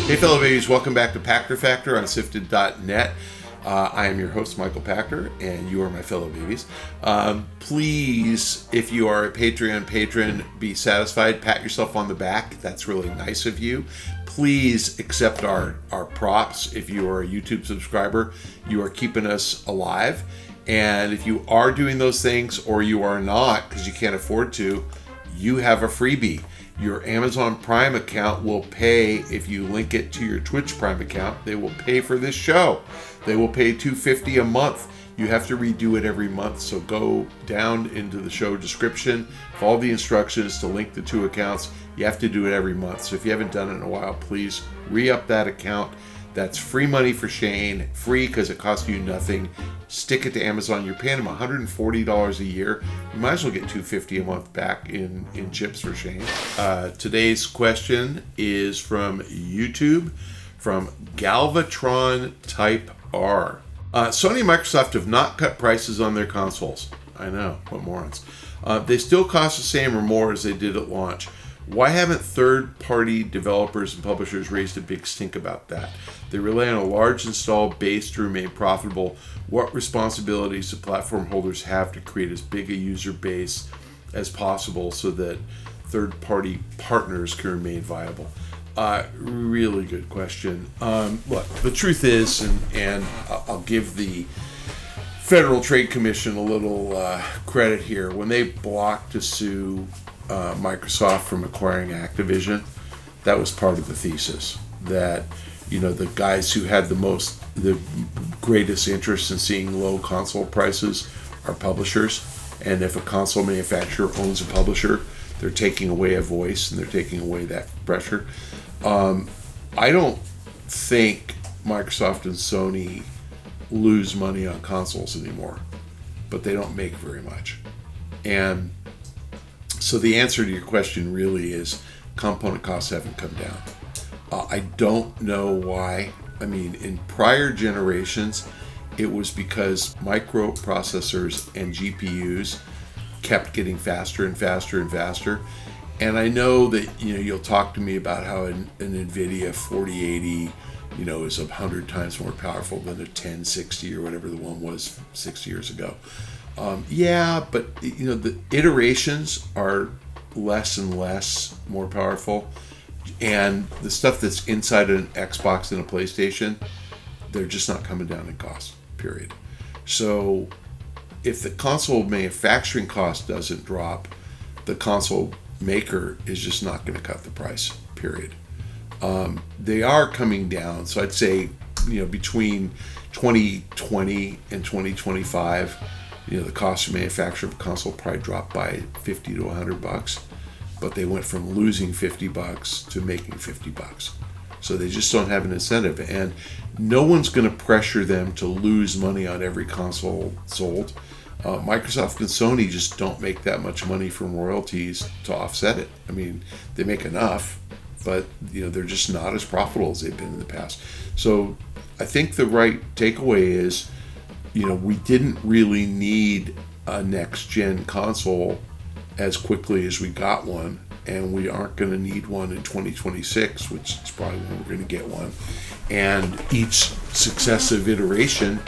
Hey fellow babies, welcome back to Pachter Factor on SIFTD.net. I am your host, Michael Pachter, and you are my fellow babies. Please, if you are a Patreon patron, be satisfied. Pat yourself on the back. That's really nice of you. Please accept our props. If you are a YouTube subscriber, you are keeping us alive. And if you are doing those things or you are not because you can't afford to, you have a freebie. Your Amazon Prime account will pay, if you link it to your Twitch Prime account, they will pay for this show. They will pay $2.50 a month. You have to redo it every month, so go down into the show description, follow the instructions to link the two accounts. You have to do it every month. So if you haven't done it in a while, please re-up that account. That's free money for Shane, free because it costs you nothing. Stick it to Amazon. You're paying him $140 a year. You might as well get $2.50 a month back in chips for Shane. Today's question is from YouTube, from Galvatron Type R. Sony and Microsoft have not cut prices on their consoles. I know, what morons. They still cost the same or more as they did at launch. Why haven't third-party developers and publishers raised a big stink about that? They rely on a large installed base to remain profitable. What responsibilities do platform holders have to create as big a user base as possible so that third-party partners can remain viable? Really good question. Look, the truth is, and I'll give the Federal Trade Commission a little credit here. When they blocked to sue Microsoft from acquiring Activision, that was part of the thesis that, you know, the guys who had the greatest interest in seeing low console prices are publishers, and if a console manufacturer owns a publisher, they're taking away a voice and they're taking away that pressure. I don't think Microsoft and Sony lose money on consoles anymore, but they don't make very much. And so the answer to your question really is component costs haven't come down. I don't know why. I mean, in prior generations, it was because microprocessors and GPUs kept getting faster and faster and faster. And I know that, you know, you'll talk to me about how an NVIDIA 4080, you know, is 100 times more powerful than a 1060 or whatever the one was 6 years ago. Yeah, but, you know, the iterations are less and less more powerful. And the stuff that's inside an Xbox and a PlayStation, they're just not coming down in cost, period. So if the console manufacturing cost doesn't drop, the console maker is just not going to cut the price, period. They are coming down. So I'd say, you know, between 2020 and 2025, you know, the cost of manufacture of a console probably dropped by $50 to $100, but they went from losing $50 to making $50. So they just don't have an incentive, and no one's going to pressure them to lose money on every console sold. Microsoft and Sony just don't make that much money from royalties to offset it. I mean, they make enough, but, you know, they're just not as profitable as they've been in the past. So I think the right takeaway is, you know, we didn't really need a next-gen console as quickly as we got one, and we aren't going to need one in 2026, which is probably when we're going to get one. And each successive iteration,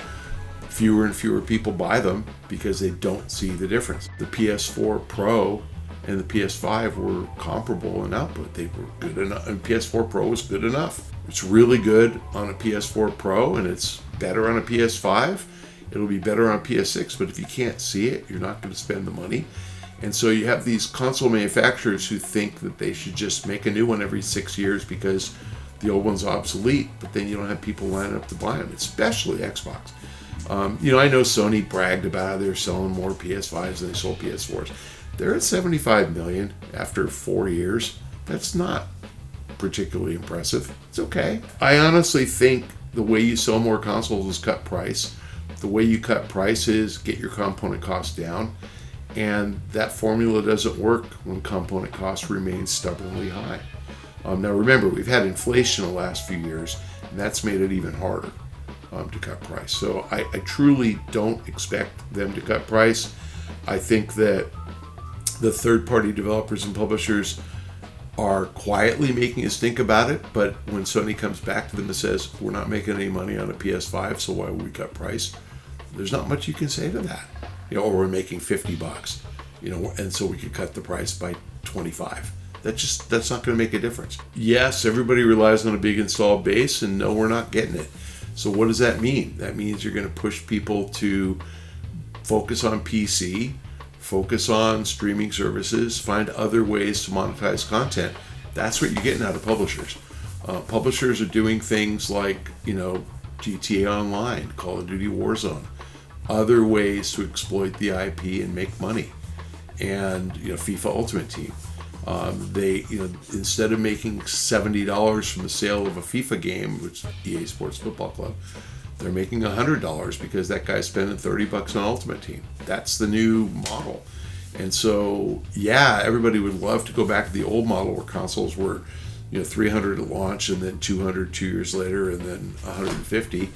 fewer and fewer people buy them because they don't see the difference. The PS4 Pro and the PS5 were comparable in output. They were good enough, and PS4 Pro was good enough. It's really good on a PS4 Pro, and it's better on a PS5. It'll be better on PS6, but if you can't see it, you're not going to spend the money. And so you have these console manufacturers who think that they should just make a new one every 6 years because the old one's obsolete, but then you don't have people lining up to buy them, especially Xbox. You know, I know Sony bragged about how they're selling more PS5s than they sold PS4s. They're at 75 million after 4 years. That's not particularly impressive. It's okay. I honestly think the way you sell more consoles is cut price. The way you cut price is get your component costs down. And that formula doesn't work when component costs remain stubbornly high. Now remember, we've had inflation the last few years, and that's made it even harder to cut price. So I truly don't expect them to cut price. I think that the third-party developers and publishers are quietly making us think about it, but when Sony comes back to them and says, we're not making any money on a PS5, so why would we cut price? There's not much you can say to that. Or we're making $50, and so we could cut the price by 25. That's not going to make a difference. Yes, everybody relies on a big installed base, and no, we're not getting it. So what does that mean? That means you're going to push people to focus on PC, focus on streaming services, find other ways to monetize content. That's what you're getting out of publishers. Publishers are doing things like, GTA Online, Call of Duty Warzone, other ways to exploit the IP and make money. And, FIFA Ultimate Team. They, instead of making $70 from the sale of a FIFA game, which is EA Sports Football Club, they're making $100 because that guy's spending $30 on Ultimate Team. That's the new model. And so, everybody would love to go back to the old model where consoles were, $300 at launch, and then $200 2 years later, and then $150.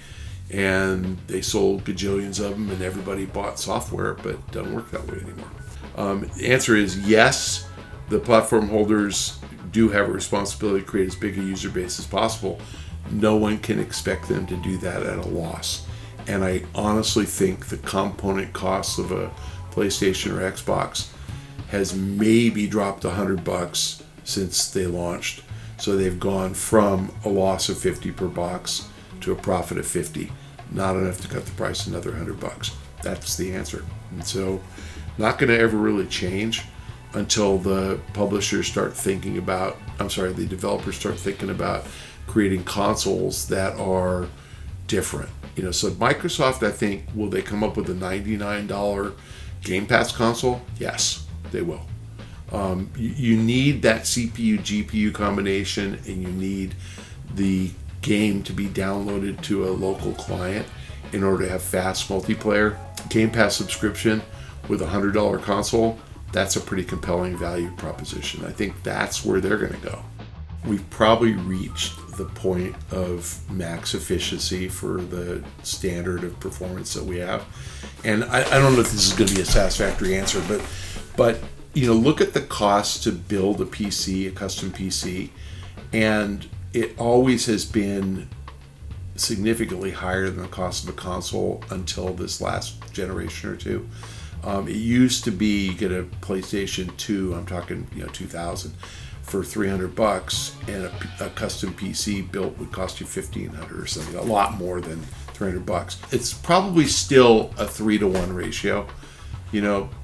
And they sold gajillions of them, and everybody bought software, but it doesn't work that way anymore. The answer is yes. The platform holders do have a responsibility to create as big a user base as possible. No one can expect them to do that at a loss. And I honestly think the component cost of a PlayStation or Xbox has maybe dropped $100 since they launched. So they've gone from a loss of $50 per box to a profit of $50. Not enough to cut the price another $100. That's the answer. And so not going to ever really change until the publishers start thinking about, the developers start thinking about creating consoles that are different. So Microsoft, I think, will they come up with a $99 Game Pass console? Yes, they will. You need that CPU GPU combination, and you need the game to be downloaded to a local client in order to have fast multiplayer. Game Pass subscription with a $100 console, that's a pretty compelling value proposition. I think that's where they're going to go. We've probably reached the point of max efficiency for the standard of performance that we have. And I don't know if this is going to be a satisfactory answer, but look at the cost to build a PC, a custom PC, and it always has been significantly higher than the cost of a console until this last generation or two. It used to be you get a PlayStation 2, I'm talking 2000, for $300, and a custom PC built would cost you $1,500 or something, a lot more than $300. It's probably still a 3-to-1 ratio,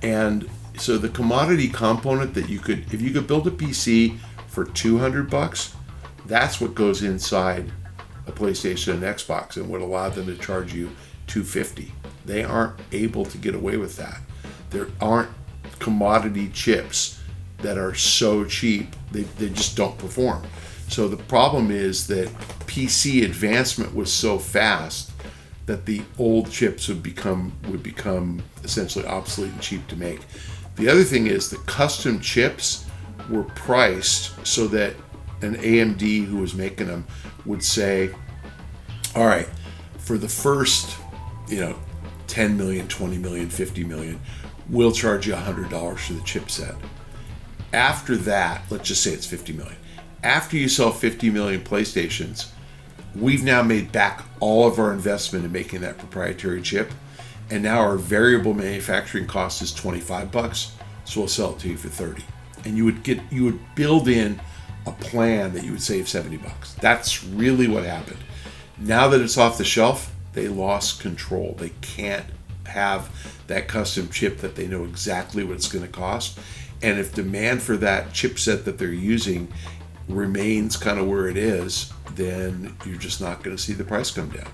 and so the commodity component that if you could build a PC for $200, that's what goes inside a PlayStation and Xbox and would allow them to charge you $250. They aren't able to get away with that. There aren't commodity chips that are so cheap, they just don't perform. So the problem is that PC advancement was so fast that the old chips would become essentially obsolete and cheap to make. The other thing is the custom chips were priced so that an AMD who was making them would say, all right, for the first 10 million, 20 million, 50 million, we'll charge you $100 for the chipset. After that, let's just say it's 50 million. After you sell 50 million PlayStations, we've now made back all of our investment in making that proprietary chip, and now our variable manufacturing cost is $25, so we'll sell it to you for 30. And you would build in a plan that you would save $70. That's really what happened. Now that it's off the shelf, they lost control. They can't have that custom chip that they know exactly what it's going to cost. And if demand for that chipset that they're using remains kind of where it is, then you're just not going to see the price come down.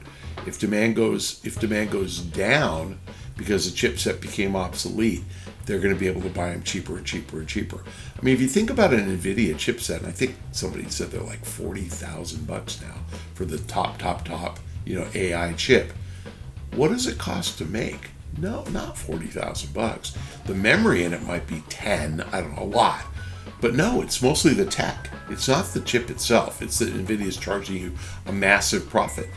If demand goes down because the chipset became obsolete, they're going to be able to buy them cheaper and cheaper and cheaper. I mean, if you think about an NVIDIA chipset, and I think somebody said they're like $40,000 now for the top, AI chip. What does it cost to make? No, not $40,000. The memory in it might be 10, I don't know, a lot. But no, it's mostly the tech. It's not the chip itself. It's that NVIDIA is charging you a massive profit.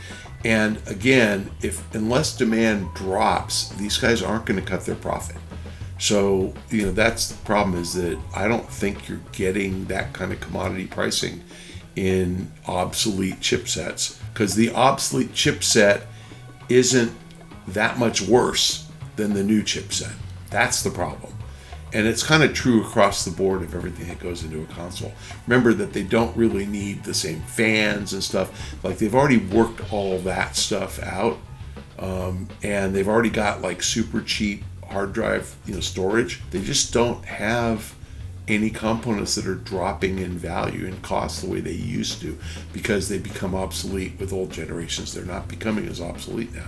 And again, unless demand drops, these guys aren't going to cut their profit. So, that's the problem, is that I don't think you're getting that kind of commodity pricing in obsolete chipsets, because the obsolete chipset isn't that much worse than the new chipset. That's the problem. And it's kind of true across the board of everything that goes into a console. Remember that they don't really need the same fans and stuff. Like, they've already worked all that stuff out. And they've already got like super cheap hard drive, storage. They just don't have any components that are dropping in value and cost the way they used to, because they become obsolete with old generations. They're not becoming as obsolete now.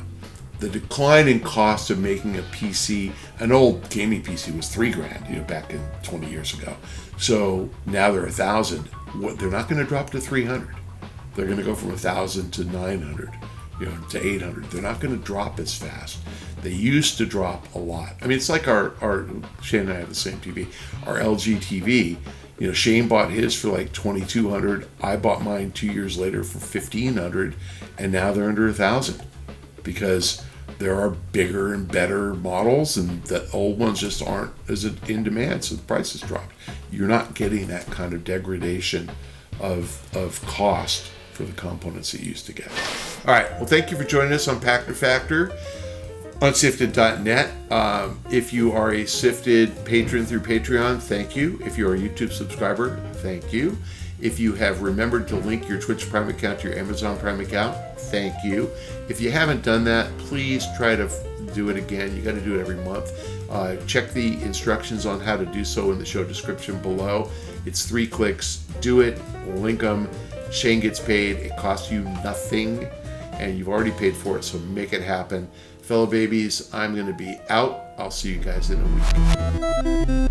The decline in cost of making a PC, an old gaming PC was $3,000, back in 20 years ago. So now they're $1,000. They're not going to drop to $300. They're going to go from $1,000 to $900, to $800. They're not going to drop as fast. They used to drop a lot. I mean, it's like our Shane and I have the same TV. Our LG TV, Shane bought his for like $2,200. I bought mine 2 years later for $1,500, and now they're under $1,000 because there are bigger and better models, and the old ones just aren't as in demand, so the prices dropped. You're not getting that kind of degradation of cost for the components that you used to get. All right, well, thank you for joining us on Pachter Factor on SIFTD.net. If you are a SIFTD patron through Patreon, thank you. If you're a YouTube subscriber, thank you. If you have remembered to link your Twitch Prime account to your Amazon Prime account, thank you. If you haven't done that, please try to do it again. You got to do it every month. Check the instructions on how to do so in the show description below. It's 3 clicks. Do it. Link them. Shane gets paid. It costs you nothing, and you've already paid for it, so make it happen. Fellow babies, I'm going to be out. I'll see you guys in a week.